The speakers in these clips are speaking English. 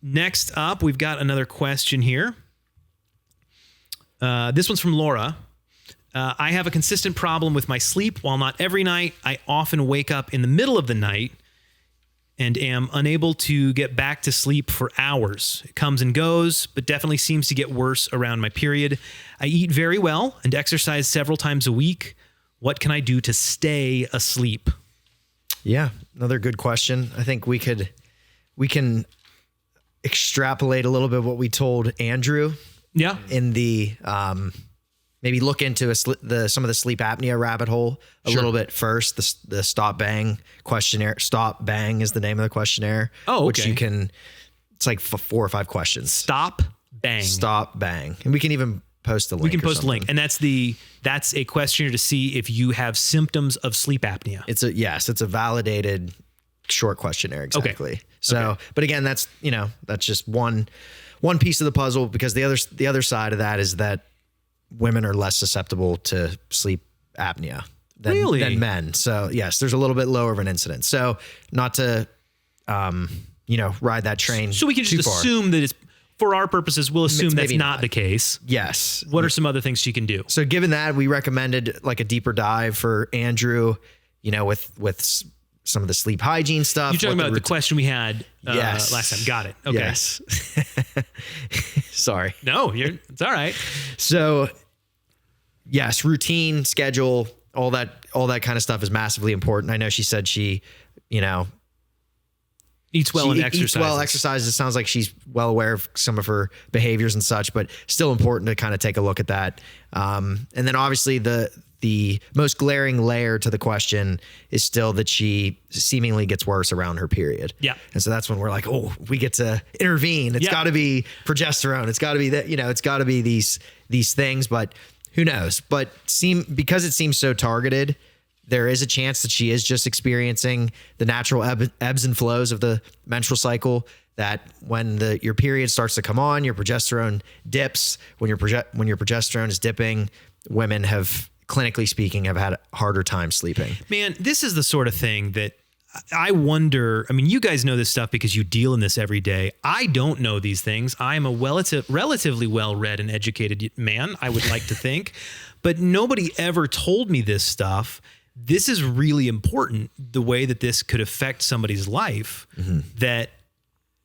Next up, we've got another question here. This one's from Laura. I have a consistent problem with my sleep. While not every night, I often wake up in the middle of the night and am unable to get back to sleep for hours. It comes and goes, but definitely seems to get worse around my period. I eat very well and exercise several times a week. What can I do to stay asleep? Yeah, another good question. I think we can extrapolate a little bit what we told Andrew. Yeah. In the maybe look into some of the sleep apnea rabbit hole a little bit first. The Stop Bang questionnaire. Stop Bang is the name of the questionnaire. Oh, okay. Which it's like 4 or 5 questions. Stop Bang. Stop Bang. And we can even post a link. We can post a link. And that's a questionnaire to see if you have symptoms of sleep apnea. It's a validated short questionnaire. Exactly. Okay. So, but again, that's just one piece of the puzzle, because the other side of that is that women are less susceptible to sleep apnea than men. So yes, there's a little bit lower of an incidence. So not to, ride that train. So we can just assume that it's, for our purposes, we'll assume that's not the case. Yes. What are some other things she can do? So given that, we recommended like a deeper dive for Andrew, with some of the sleep hygiene stuff. You're talking about the question we had last time. Got it. Okay. Yes. Sorry. No, it's all right. So yes, routine, schedule, all that kind of stuff is massively important. I know she said she, eats well and exercises. Eats well, exercises. It sounds like she's well aware of some of her behaviors and such, but still important to kind of take a look at that. And then obviously the most glaring layer to the question is still that she seemingly gets worse around her period. Yeah. And so that's when we're like, oh, we get to intervene. It's got to be progesterone. It's got to be that, it's got to be these things, but who knows? But because it seems so targeted, there is a chance that she is just experiencing the natural ebbs and flows of the menstrual cycle, that when your period starts to come on, your progesterone dips. When your progesterone is dipping, women have, clinically speaking, have had a harder time sleeping. Man, this is the sort of thing that I wonder. I mean, you guys know this stuff because you deal in this every day. I don't know these things. I am a relatively well-read and educated man, I would like to think, but nobody ever told me this stuff. This is really important, the way that this could affect somebody's life, that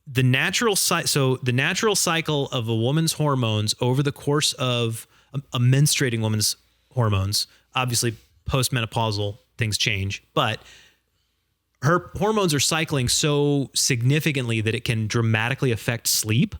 the natural cycle of a woman's hormones over the course of a menstruating woman's hormones, obviously postmenopausal things change, but her hormones are cycling so significantly that it can dramatically affect sleep.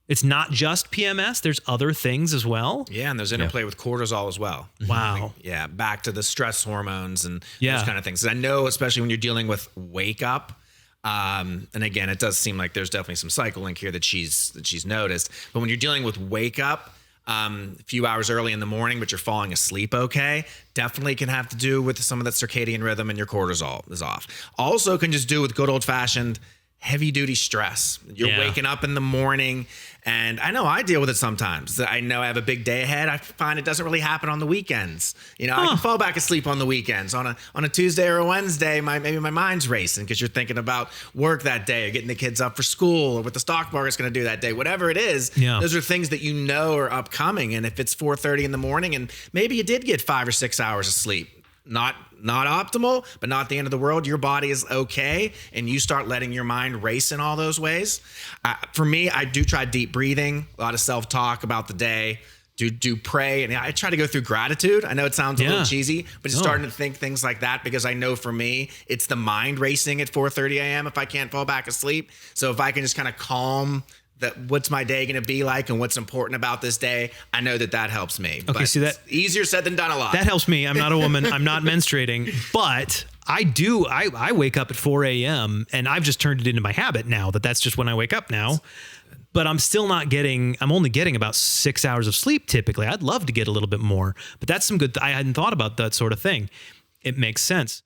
It's not just PMS. There's other things as well. Yeah, and there's interplay with cortisol as well. Wow. Back to the stress hormones and those kind of things. I know, especially when you're dealing with wake up, and again, it does seem like there's definitely some cycle link here that she's noticed. But when you're dealing with wake up, a few hours early in the morning, but you're falling asleep okay, definitely can have to do with some of that circadian rhythm, and your cortisol is off. Also can just do with good old-fashioned heavy duty stress. You're waking up in the morning, and I know I deal with it sometimes. I know I have a big day ahead. I find it doesn't really happen on the weekends. I can fall back asleep on the weekends. On a Tuesday or a Wednesday, maybe my mind's racing because you're thinking about work that day, or getting the kids up for school, or what the stock market's going to do that day. Whatever it is, those are things that are upcoming. And if it's 4:30 in the morning and maybe you did get 5 or 6 hours of sleep, not optimal, but not the end of the world. Your body is okay, and you start letting your mind race in all those ways. For me, I do try deep breathing, a lot of self-talk about the day, do pray, and I try to go through gratitude. I know it sounds a little cheesy, but just starting to think things like that, because I know for me, it's the mind racing at 4:30 a.m. if I can't fall back asleep. So if I can just kind of calm what's my day going to be like and what's important about this day, I know that helps me. Okay, but see that easier said than done a lot. That helps me. I'm not a woman. I'm not menstruating, but I wake up at 4 a.m. and I've just turned it into my habit now that's just when I wake up now. But I'm only getting about 6 hours of sleep typically. I'd love to get a little bit more, but that's some good. I hadn't thought about that sort of thing. It makes sense.